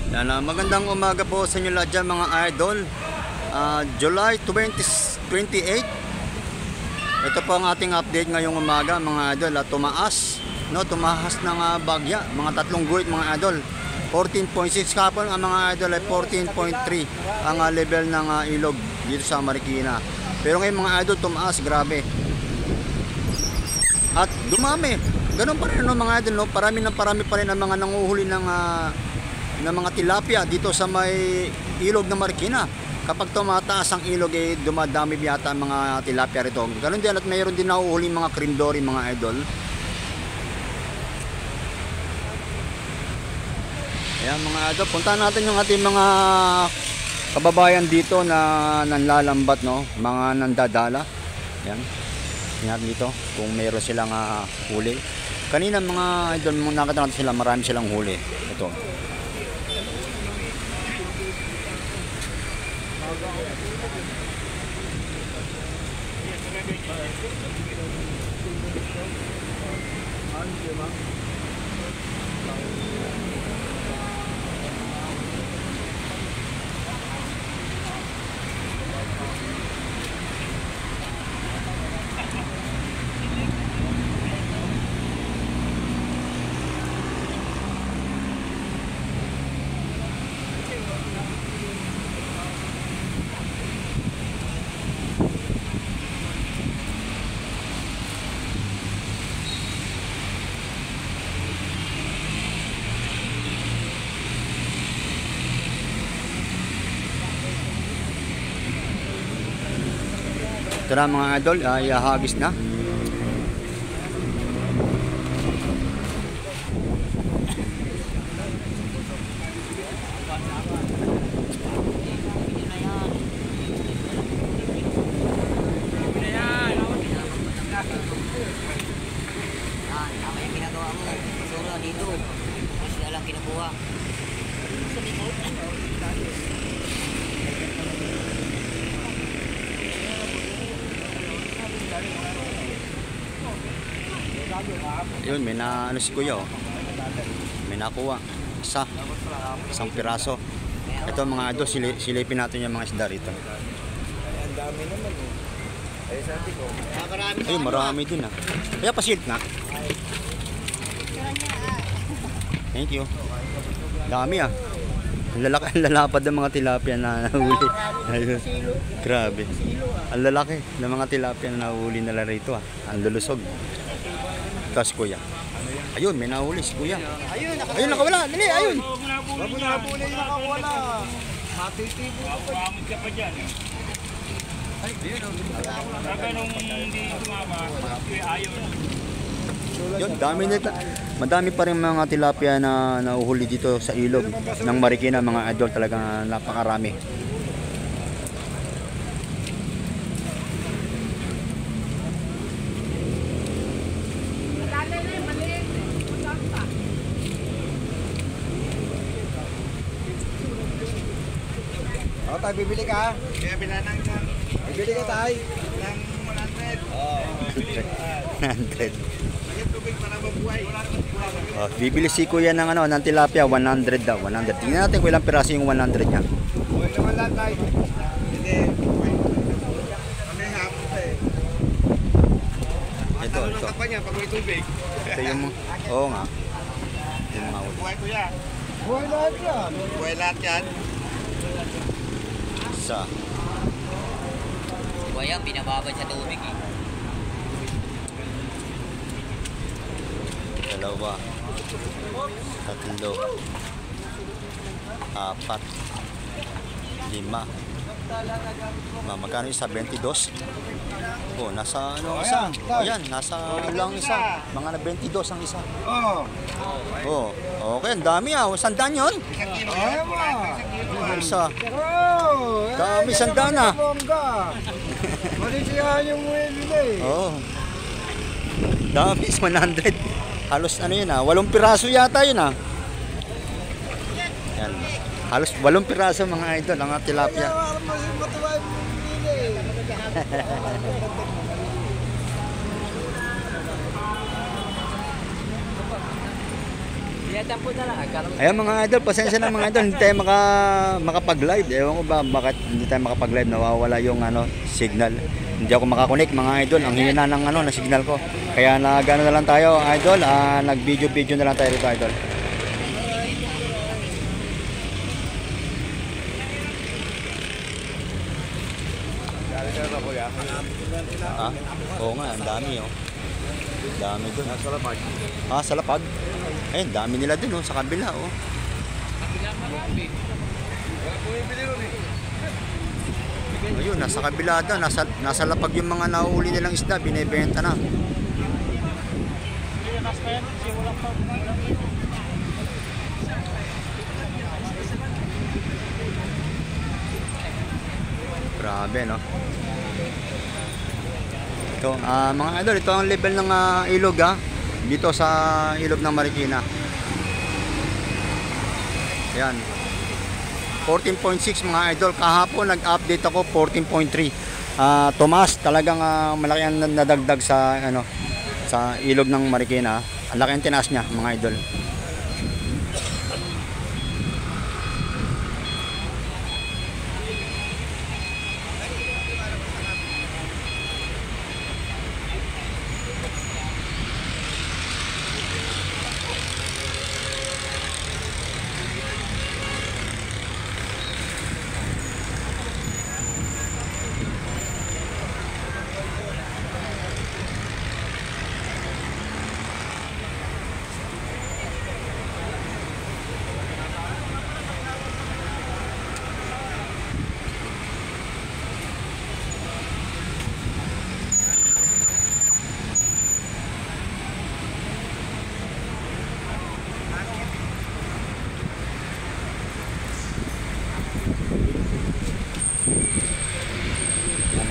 Yan, magandang umaga po sa inyo lahat dyan mga idol. July 28. Ito po ang ating update ngayong umaga mga idol. Tumaas ng bagya, mga tatlong guhit mga idol. 14.6 kapon ang mga idol ay 14.3 ang level ng ilog dito sa Marikina. Pero ngayon mga idol tumaas, grabe. At dumami. Ganun pa rin mga idol, no? Parami pa rin ang mga nanguhuli ng mga tilapia dito sa may ilog ng Marikina. Kapag tumataas ang ilog ay dumadami yata ang mga tilapia rito. Ganun din at mayroon din nahuhuli mga krindori mga idol. Ayan mga idol, puntahan natin yung ating mga kababayan dito na nanlalambat, no? Mga nandadala. Ayan. Tingnan dito kung mayroon silang huli. Kanina mga idol, nakita natin sila, marami silang huli. Ito. Ito na mga idol, ihahagis na. Tama yung ginagawa mo. Sura dito. Mas lang kinukuha. Sa likod. Yun, may na si kuya, oh. May nakuha isang piraso. Ito mga idol, silipin natin yung mga isda rito. Ang dami naman eh. Ay sabi ko, Ayun, marami din Kaya pasilt na. Thank you. Dami Ang lalapad ng mga tilapia na nahuli. Ayun. Grabe. Ang lalaki ng mga tilapia na nahuli nila rito Ang lulusog. Ito si kuya. Ayun, may nahuli si kuya. Ayun, nakawala. Dali, ayun. bago na po na yung nakawala. Matitibo ko pa. Pamamod ka pa dyan. Ay, sabi nung hindi sumama, ayaw na. Yun, madami pa rin mga tilapia na nauhuli dito sa ilog ng Marikina, mga idol, talagang napakarami. O, tayo bibili ka? Kaya binanang ka Bibili ka tayo. ng 100. Oo. 100. Yung tubig para mabuhay. Bibili si kuya ng ng tilapia, 100 daw, 100. Tingnan natin kung ilang piraso yung 100 niya. Buhay naman lang tayo. Hindi. Kami hapon eh. Ito. Ang kapa niya pag may tubig. Ito yung, oo nga. Yung mga huli. Buhay ko yan. Buhay lahat yan. Buhay lahat yan. Isa. Si Kuya, pinababad sa tubig eh. Dalawa. Tatlo. Apat. Lima. Magkano isa? 22? Oh, nasa isa? Ayan, nasa lang isa. Mga na 22 ang isa. Oo. Oh, okay, ang dami Sandaan yun? Isang kilo Ayaw yan. mo. Isa. Oo. Dami, sandaan na. Bongga. Malisiyahan yung bumibili. Oh. Dami, 100. Halos yun 8 piraso yata yun Yan. Halos 8 piraso mga idol, ang tilapia. Kaya mas matuwa yung bumibili. Tinatampo na lang. Ayan mga idol, pasensya na mga idol, hindi tayo makapag-live. Ewan ko ba bakit hindi tayo makapag-live, nawawala yung signal. Hindi ako makakonect mga idol, ang hina ng ng signal ko. Kaya nagano na lang tayo idol, nag-video na lang tayo dito idol. Ah, oo nga, ang dami Dami doon. Sa lapag. Sa lapag. Ayun, dami nila doon sa kabila Ayun, nasa kabila doon, nasa lapag yung mga nahuli nilang isda, binebenta na. Grabe, no? Ito, mga idol, ito ang level ng ilog dito sa ilog ng Marikina. Ayan. 14.6 mga idol. Kahapon nag-update ako 14.3. Tumas, talagang malaki ang nadagdag sa sa ilog ng Marikina. Ang laki ang tinaas niya mga idol.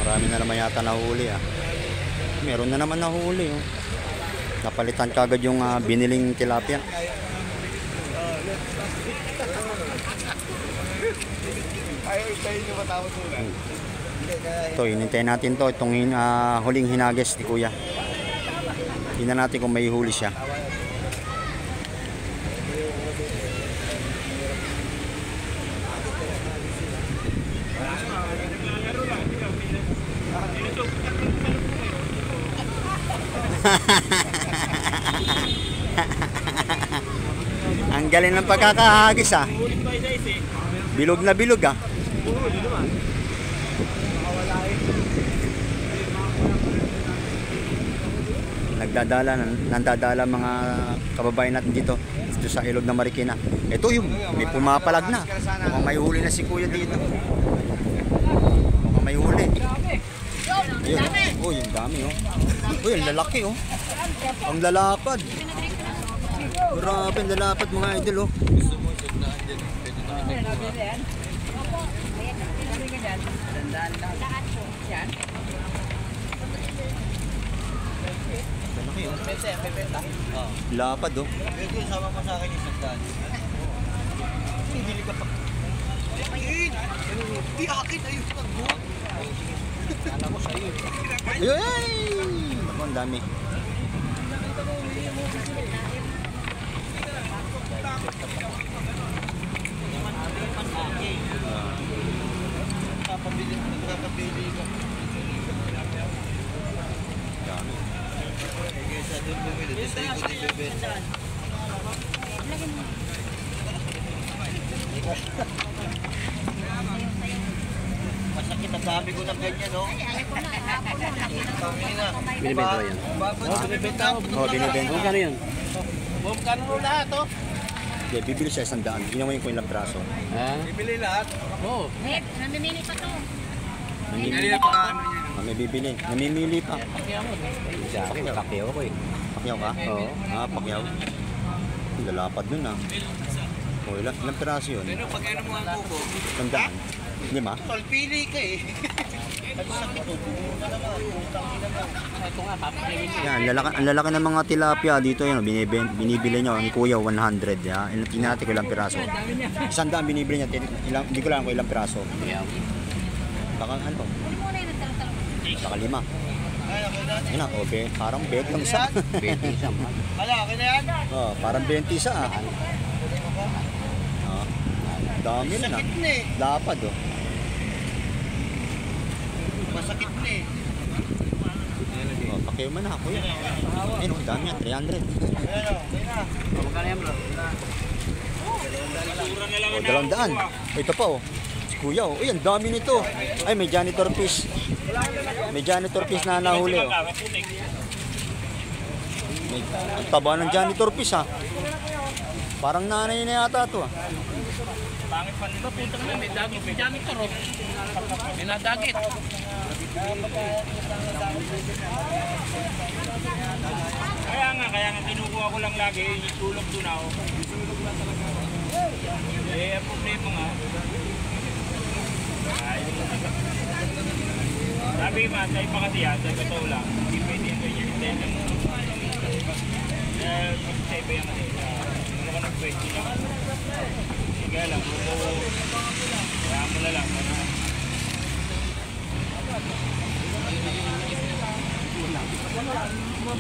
Marami na naman yata nahuli Meron na naman nahuli Napalitan kagad yung biniling tilapia. Ito, hinintay natin to. Itong huling hinages ni Kuya. Tingnan natin kung may huli siya. Ang galing ng pagkakahagis Bilog na bilog Nandadala mga kababayan natin dito sa ilog ng Marikina. Ito yung may pumapalag na. Mukhang may huli na si Kuya dito. Mukhang may huli. Ayun, yung dami yung lalaki Ang lalapad. Grabe, ang lalapad mga idol Lapad Sama mo sa akin yung sandaan. Bibili ka pa. Di akin, ayun. Alam ko sa'yo. Ayun! Ako, ang dami. Nakapili ka. Dami. Sa doon bumili, di sa ikot ibebenta. Masakit ang dami ko ng ganyan, Binibenta yan. Binibenta. Binibenta. Kano yun? Kano mo lahat Okay, bibili siya 100. Ginawain ko yung ilang braso. Bibili lahat. Oo. Namimili pa to. Namimili pa. May bibili. Namimili pa. Sa akin, pakyaw ko Pakyaw ka? Oo. Pakyaw. Lalapad nun ilang piraso yun? Pero pag ano mo ang kuko, 100. 5? palpili ka Ito nga, papakirin niya. Yan, ang lalaki ng mga tilapia dito binibili niya ni Kuya 100. Tingnan natin kung ilang piraso. 100 binibili niya, hindi ko lang kung ilang piraso. Baka baka 5. Yun na, okay. Parang 20 isa. 20 isa man. Ano, okay na yan? Oh, parang 20 isa ah. Oh. Dami na na. Masakit na eh. Lapad oh. Masakit na eh. Oh, pakiyo man na kuya. Ayun oh, dami yan, 300. Ayan o, okay na. Magkano yan bro? Oh, 200. Ito pa oh. Si kuya oh. Uy, ang dami nito. Ay, may janitor fish. May janitor fish na nahuli oh. May, ang taba ng janitor fish ha. Parang nanay na yata ito ah. Pangit pa nito. Punta na may dagit. May dami to, Rob. May nadagit. Kaya nga kinukuha ko lang lagi. Itulog doon ako. Eh, ang problema nga. Sabi nga, sa'yo pa kasi yan. Sa totoo lang. Hindi pwede yung ganyan. Hindi lang. Sa'yo pa yan kasi. Ano ka nag-pwede lang. Sige lang. Kaya mo na lang.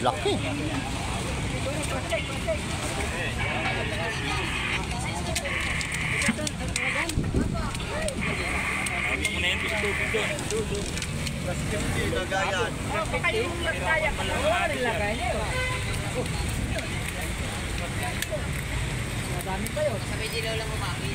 Laki. Sabi mo na yung tubig doon. Lagayan. Sabi dilaw lang umami.